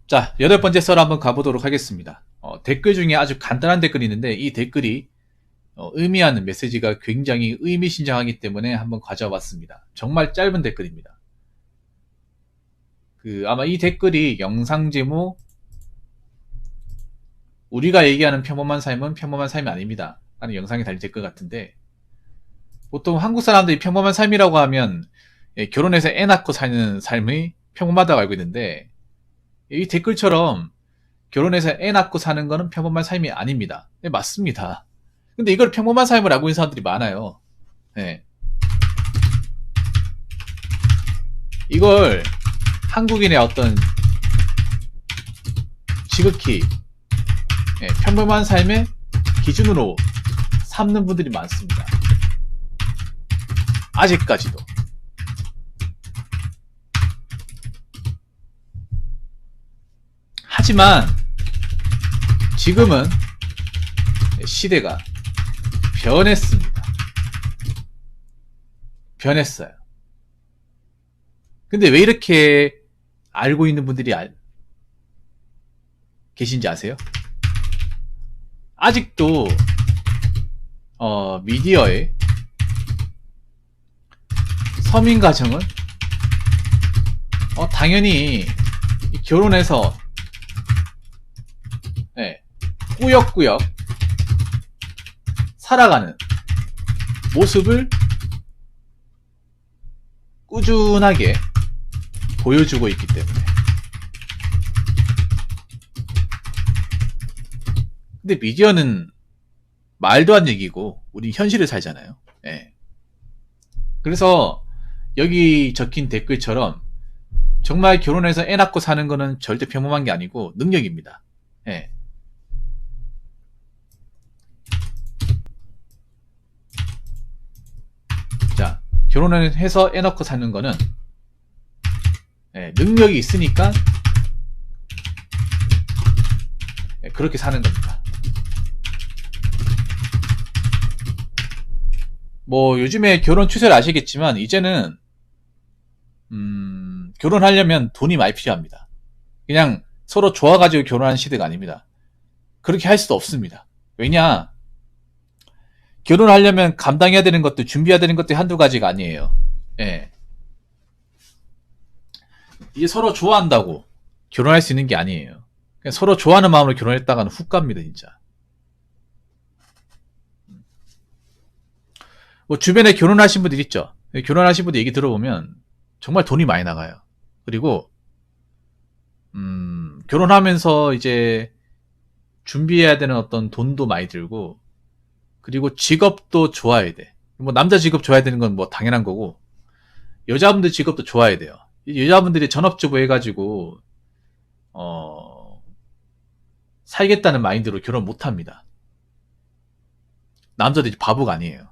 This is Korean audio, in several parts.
자, 8번째 썰 한번 가보도록 하겠습니다. 댓글 중에 아주 간단한 댓글이 있는데 이 댓글이 의미하는 메시지가 굉장히 의미심장하기 때문에 한번 가져왔습니다. 정말 짧은 댓글입니다. 아마 이 댓글이 영상 제목 우리가 얘기하는 평범한 삶은 평범한 삶이 아닙니다 라는 영상에 달린 댓글 같은데, 보통 한국 사람들이 평범한 삶이라고 하면 결혼해서 애 낳고 사는 삶이 평범하다고 알고 있는데, 이 댓글처럼 결혼해서 애 낳고 사는 거는 평범한 삶이 아닙니다. 네, 맞습니다. 근데 이걸 평범한 삶을 알고 있는 사람들이 많아요. 네. 이걸 한국인의 어떤 지극히 평범한 삶의 기준으로 삼는 분들이 많습니다. 아직까지도. 하지만 지금은 시대가 변했습니다. 변했어요. 근데 왜 이렇게 알고 있는 분들이 계신지 아세요? 아직도 미디어에 서민 가정은 당연히 결혼해서 꾸역꾸역 살아가는 모습을 꾸준하게 보여주고 있기 때문에. 근데 미디어는 말도 안 얘기고 우린 현실을 살잖아요. 그래서 여기 적힌 댓글처럼 정말 결혼해서 애 낳고 사는 거는 절대 평범한 게 아니고 능력입니다. 자, 결혼을 해서 애 낳고 사는 거는 능력이 있으니까 그렇게 사는 겁니다. 뭐 요즘에 결혼 추세를 아시겠지만 이제는 결혼하려면 돈이 많이 필요합니다. 그냥 서로 좋아가지고 결혼하는 시대가 아닙니다. 그렇게 할 수도 없습니다. 왜냐, 결혼하려면 감당해야 되는 것도 준비해야 되는 것도 한두 가지가 아니에요. 이게 서로 좋아한다고 결혼할 수 있는 게 아니에요. 그냥 서로 좋아하는 마음으로 결혼했다가는 훅 갑니다, 진짜. 뭐 주변에 결혼하신 분들 있죠. 결혼하신 분들 얘기 들어보면 정말 돈이 많이 나가요. 그리고 결혼하면서 이제 준비해야 되는 어떤 돈도 많이 들고, 그리고 직업도 좋아야 돼. 뭐 남자 직업 좋아야 되는 건 뭐 당연한 거고, 여자분들 직업도 좋아야 돼요. 여자분들이 전업주부 해가지고 살겠다는 마인드로 결혼 못합니다. 남자들이 바보가 아니에요.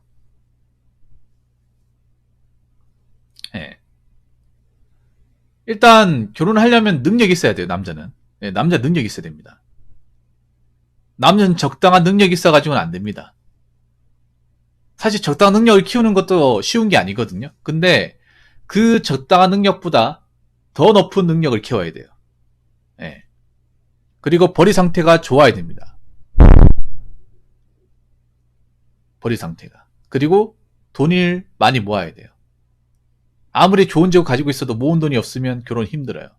일단 결혼하려면 능력이 있어야 돼요. 남자는. 남자 능력이 있어야 됩니다. 남자는 적당한 능력이 있어가지고는 안 됩니다. 사실 적당한 능력을 키우는 것도 쉬운 게 아니거든요. 근데 그 적당한 능력보다 더 높은 능력을 키워야 돼요. 그리고 벌이 상태가 좋아야 됩니다. 벌이 상태가. 그리고 돈을 많이 모아야 돼요. 아무리 좋은 직업 가지고 있어도 모은 돈이 없으면 결혼 힘들어요.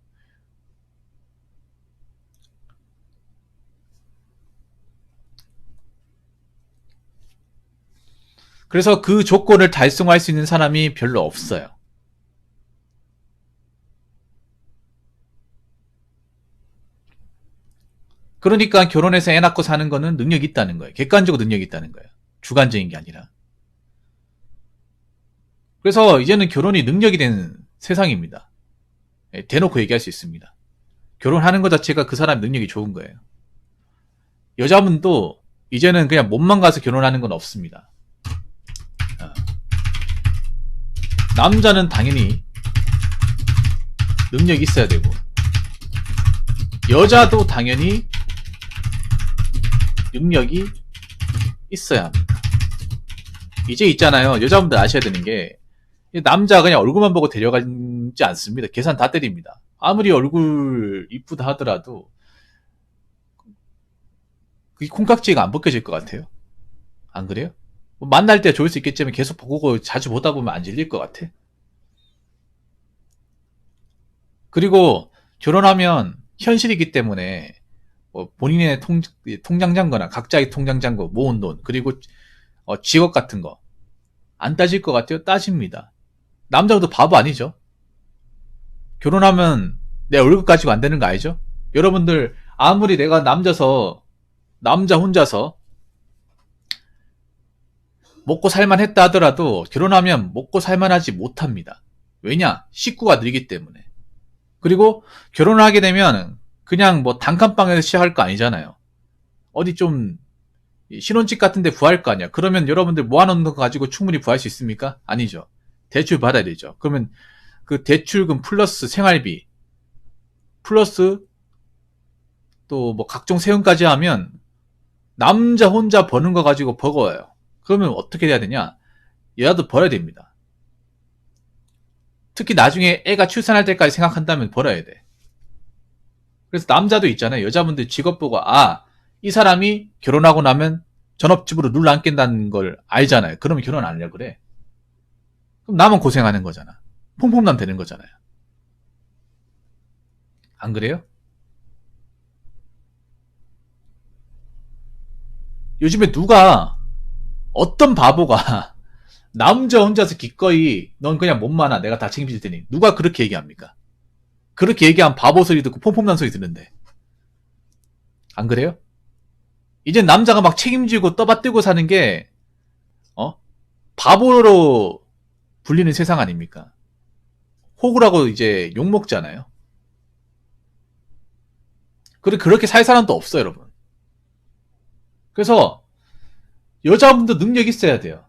그래서 그 조건을 달성할 수 있는 사람이 별로 없어요. 그러니까 결혼해서 애 낳고 사는 거는 능력이 있다는 거예요. 객관적으로 능력이 있다는 거예요. 주관적인 게 아니라. 그래서 이제는 결혼이 능력이 된 세상입니다. 대놓고 얘기할 수 있습니다. 결혼하는 것 자체가 그 사람 능력이 좋은 거예요. 여자분도 이제는 그냥 몸만 가서 결혼하는 건 없습니다. 남자는 당연히 능력이 있어야 되고, 여자도 당연히 능력이 있어야 합니다. 이제 있잖아요. 여자분들 아셔야 되는 게, 남자 그냥 얼굴만 보고 데려가지 않습니다. 계산 다 때립니다. 아무리 얼굴 이쁘다 하더라도 그 콩깍지가 안 벗겨질 것 같아요. 안 그래요? 뭐 만날 때 좋을 수 있겠지만 계속 보고 자주 보다 보면 안 질릴 것 같아. 그리고 결혼하면 현실이기 때문에 뭐 본인의 통장 잔고나 각자의 통장 잔고 모은 돈 그리고 직업 같은 거 안 따질 것 같아요? 따집니다. 남자도 바보 아니죠? 결혼하면 내 월급 가지고 안 되는 거 알죠? 여러분들 아무리 내가 남자 혼자서 먹고 살만 했다 하더라도 결혼하면 먹고 살만하지 못합니다. 왜냐? 식구가 늘기 때문에. 그리고 결혼을 하게 되면 그냥 뭐 단칸방에서 시작할 거 아니잖아요. 어디 좀 신혼집 같은 데 구할 거 아니야. 그러면 여러분들 모아놓은 거 가지고 충분히 구할 수 있습니까? 아니죠. 대출 받아야 되죠. 그러면 그 대출금 플러스 생활비 플러스 또 뭐 각종 세금까지 하면 남자 혼자 버는 거 가지고 버거워요. 그러면 어떻게 해야 되냐? 여자도 벌어야 됩니다. 특히 나중에 애가 출산할 때까지 생각한다면 벌어야 돼. 그래서 남자도 있잖아요. 여자분들 직업 보고 이 사람이 결혼하고 나면 전업주부로 룰 안 깬다는 걸 알잖아요. 그러면 결혼 안 하려고 그래. 그럼 나만 고생하는 거잖아. 폼폼남 되는 거잖아요. 안 그래요? 요즘에 어떤 바보가 남자 혼자서 기꺼이 넌 그냥 몸만 내가 다 책임질 테니 누가 그렇게 얘기합니까? 그렇게 얘기한 바보 소리 듣고 폼폼난 소리 듣는데 안 그래요? 이제 남자가 막 책임지고 떠받들고 사는 게 바보로 불리는 세상 아닙니까? 호구라고 이제 욕먹잖아요. 그렇게 살 사람도 없어요, 여러분. 그래서 여자분도 능력 있어야 돼요.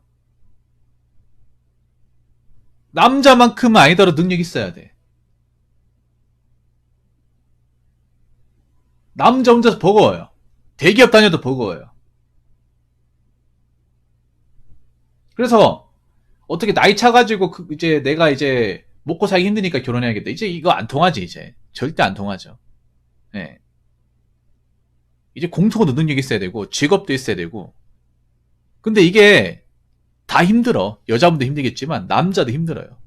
남자만큼은 아니더라도 능력 있어야 돼. 남자 혼자서 버거워요. 대기업 다녀도 버거워요. 그래서 어떻게 나이 차가지고 이제 내가 이제 먹고 살기 힘드니까 결혼해야겠다. 이제 이거 안 통하지 이제. 절대 안 통하죠. 네. 이제 공통으로 능력이 있어야 되고 직업도 있어야 되고. 근데 이게 다 힘들어. 여자분도 힘들겠지만 남자도 힘들어요.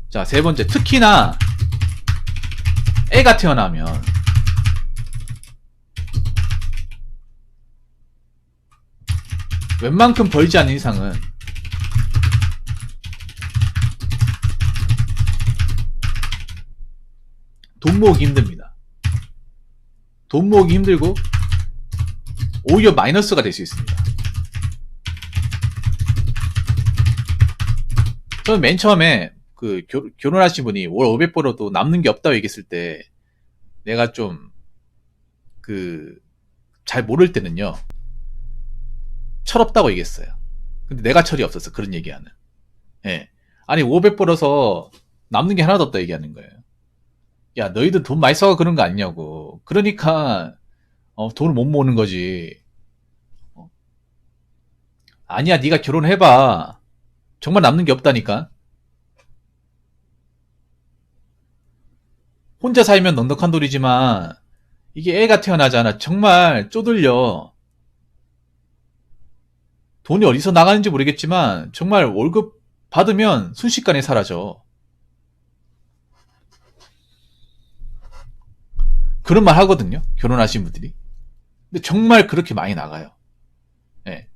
자, 세 번째. 특히나 애가 태어나면 웬만큼 벌지 않는 이상은 돈 모으기 힘듭니다. 돈 모으기 힘들고 오히려 마이너스가 될 수 있습니다. 저는 맨 처음에 결혼하신 분이 월 500 벌어도 남는 게 없다고 얘기했을 때 내가 좀 잘 모를 때는요 철없다고 얘기했어요. 근데 내가 철이 없었어. 그런 얘기하는. 예. 아니 500 벌어서 남는 게 하나도 없다 얘기하는 거예요. 야 너희들 돈 많이 써가 그런 거 아니냐고. 그러니까 돈을 못 모으는 거지. 아니야 네가 결혼해봐. 정말 남는 게 없다니까. 혼자 살면 넉넉한 돌이지만 이게 애가 태어나잖아. 정말 쪼들려. 돈이 어디서 나가는지 모르겠지만 정말 월급 받으면 순식간에 사라져. 그런 말 하거든요. 결혼하신 분들이. 근데 정말 그렇게 많이 나가요. 예.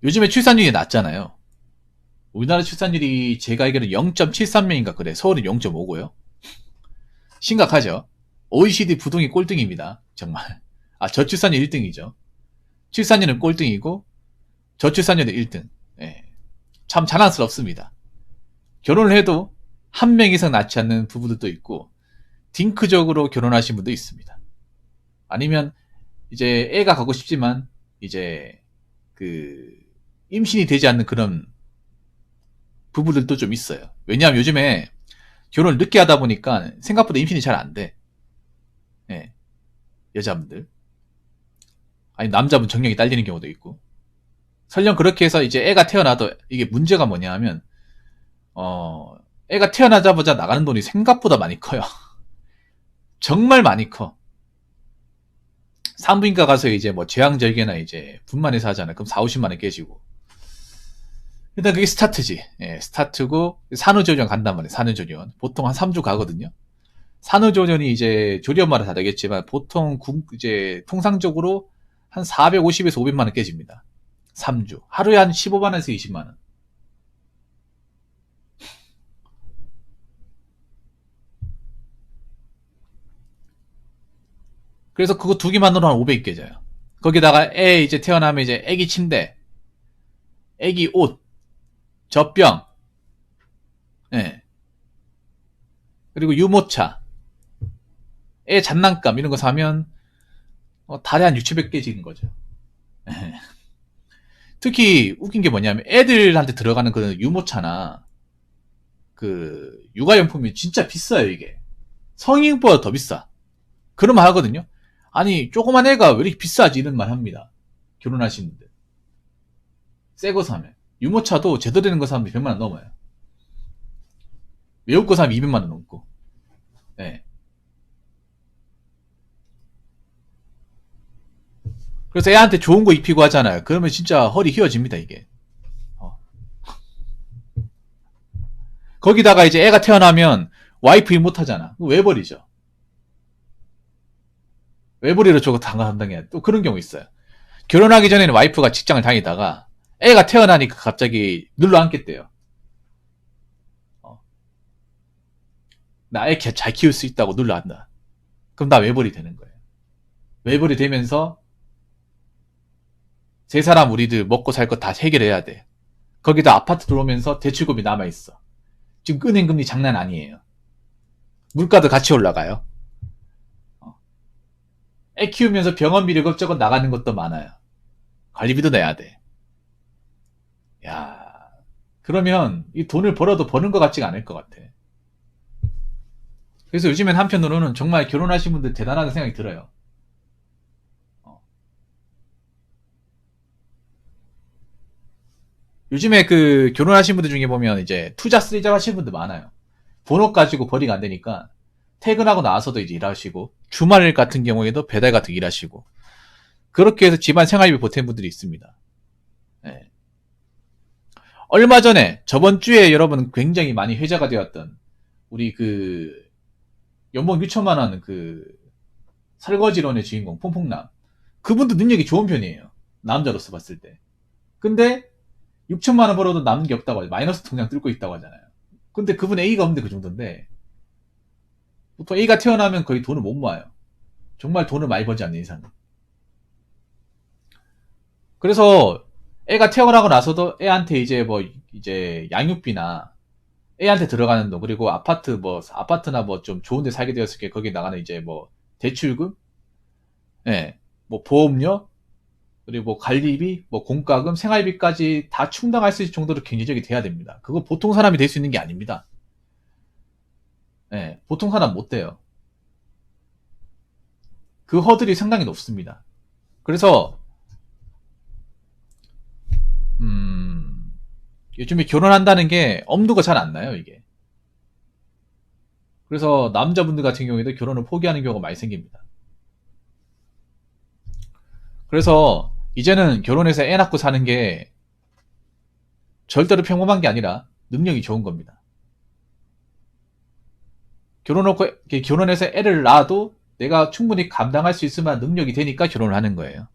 요즘에 출산율이 낮잖아요. 우리나라 출산율이 제가 알기로는 0.73명인가 그래. 서울은 0.5고요. 심각하죠. OECD 부동이 꼴등입니다. 정말. 저출산율 1등이죠. 출산율은 꼴등이고 저출산율은 1등. 예. 참 자랑스럽습니다. 결혼을 해도 한 명 이상 낳지 않는 부부들도 있고 딩크적으로 결혼하신 분도 있습니다. 아니면 이제 애가 가고 싶지만 이제 임신이 되지 않는 그런 부부들도 좀 있어요. 왜냐하면 요즘에 결혼을 늦게 하다 보니까 생각보다 임신이 잘 안 돼. 예. 여자분들. 아니 남자분 정력이 딸리는 경우도 있고. 설령 그렇게 해서 이제 애가 태어나도 이게 문제가 뭐냐 하면 애가 태어나자마자 나가는 돈이 생각보다 많이 커요. 정말 많이 커. 산부인과 가서 이제 뭐 제왕절개나 이제 분만해서 하잖아요. 그럼 4, 50만 원 깨지고. 일단 그게 스타트지. 예, 스타트고 산후조리원 간단 말이에요. 산후조리원. 보통 한 3주 가거든요. 산후조리원이 이제 조리원마다 다르겠지만 보통 이제 통상적으로 한 450에서 500만 원 깨집니다. 3주. 하루에 한 15만 원에서 20만 원. 그래서 그거 두 개만으로 한 500이 깨져요. 거기다가 애 이제 태어나면 이제 애기 침대, 애기 옷, 젖병, 예. 그리고 유모차, 애 장난감 이런 거 사면 달에 한 6, 700 깨지는 거죠. 예. 특히 웃긴 게 뭐냐면 애들한테 들어가는 그 유모차나 그 육아용품이 진짜 비싸요 이게. 성인보다 더 비싸. 그런 말 하거든요. 아니 조그만 애가 왜 이렇게 비싸지 이런 말 합니다. 결혼하신 분들. 새 거 사면. 유모차도 제대로 되는 거 사면 100만 원 넘어요. 외국 거 사면 200만 원 넘고. 네. 그래서 애한테 좋은 거 입히고 하잖아요. 그러면 진짜 허리 휘어집니다 이게. 거기다가 이제 애가 태어나면 와이프 일 못하잖아. 외벌이죠. 외벌이로 저거 당당해야 또 그런 경우 있어요. 결혼하기 전에는 와이프가 직장을 다니다가 애가 태어나니까 갑자기 눌러 앉겠대요. 나 애 잘 키울 수 있다고 눌러 앉아. 그럼 나 외벌이 되는 거예요. 외벌이 되면서 세 사람 우리들 먹고 살 거 다 해결해야 돼. 거기다 아파트 들어오면서 대출금이 남아있어. 지금 은행금리 장난 아니에요. 물가도 같이 올라가요. 애 키우면서 병원비 이것저것 나가는 것도 많아요. 관리비도 내야 돼. 야, 그러면 이 돈을 벌어도 버는 것 같지가 않을 것 같아. 그래서 요즘엔 한편으로는 정말 결혼하신 분들 대단하다는 생각이 들어요. 요즘에 그 결혼하신 분들 중에 보면 이제 투자 쓰리자 하시는 분들 많아요. 본업 가지고 벌이가 안 되니까 퇴근하고 나와서도 이제 일하시고 주말 같은 경우에도 배달 같은 거 일하시고 그렇게 해서 집안 생활비 보탠 분들이 있습니다. 네. 얼마 전에 저번 주에 여러분 굉장히 많이 회자가 되었던 우리 그 연봉 6천만 원 그 설거지론의 주인공 퐁퐁남 그분도 능력이 좋은 편이에요. 남자로서 봤을 때. 근데 6천만 원 벌어도 남는 게 없다고 하죠. 마이너스 통장 뚫고 있다고 하잖아요. 근데 그분 A가 없는데 그 정도인데 보통 A가 태어나면 거의 돈을 못 모아요. 정말 돈을 많이 벌지 않는 이상은. 그래서 애가 태어나고 나서도 애한테 이제 뭐 이제 양육비나 애한테 들어가는 돈 그리고 아파트나 뭐 좀 좋은 데 살게 되었을 때 거기에 나가는 이제 뭐 대출금 예, 뭐 보험료 그리고 뭐 관리비, 뭐 공과금, 생활비까지 다 충당할 수 있을 정도로 경제적이 돼야 됩니다. 그거 보통 사람이 될 수 있는 게 아닙니다. 예, 보통 사람 못 돼요. 그 허들이 상당히 높습니다. 그래서 요즘에 결혼한다는 게 엄두가 잘 안 나요, 이게. 그래서 남자분들 같은 경우에도 결혼을 포기하는 경우가 많이 생깁니다. 그래서 이제는 결혼해서 애 낳고 사는 게 절대로 평범한 게 아니라 능력이 좋은 겁니다. 결혼해서 애를 낳아도 내가 충분히 감당할 수 있을 만한 능력이 되니까 결혼을 하는 거예요.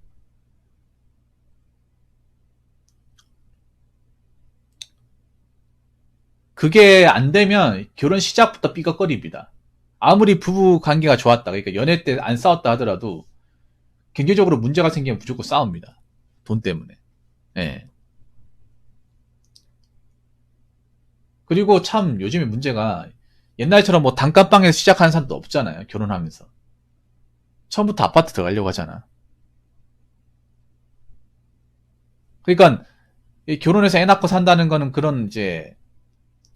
그게 안 되면 결혼 시작부터 삐걱거립니다. 아무리 부부 관계가 좋았다, 그러니까 연애 때 안 싸웠다 하더라도 경제적으로 문제가 생기면 무조건 싸웁니다. 돈 때문에. 예. 그리고 참 요즘에 문제가 옛날처럼 뭐 단칸방에서 시작하는 사람도 없잖아요. 결혼하면서. 처음부터 아파트 들어가려고 하잖아. 그러니까 결혼해서 애 낳고 산다는 거는 그런 이제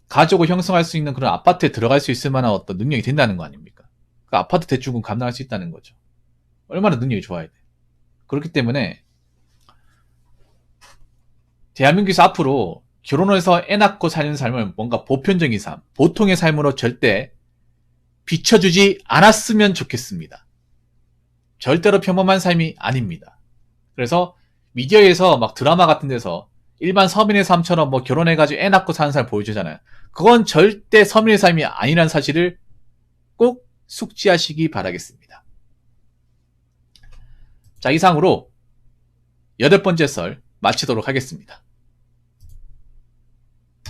가족을 형성할 수 있는 그런 아파트에 들어갈 수 있을 만한 어떤 능력이 된다는 거 아닙니까? 그 아파트 대출금 감당할 수 있다는 거죠. 얼마나 능력이 좋아야 돼. 그렇기 때문에 대한민국에서 앞으로 결혼해서 애 낳고 사는 삶을 뭔가 보편적인 삶, 보통의 삶으로 절대 비춰주지 않았으면 좋겠습니다. 절대로 평범한 삶이 아닙니다. 그래서 미디어에서 막 드라마 같은 데서 일반 서민의 삶처럼 뭐 결혼해가지고 애 낳고 사는 삶을 보여주잖아요. 그건 절대 서민의 삶이 아니라는 사실을 꼭 숙지하시기 바라겠습니다. 자, 이상으로 8번째 썰 마치도록 하겠습니다.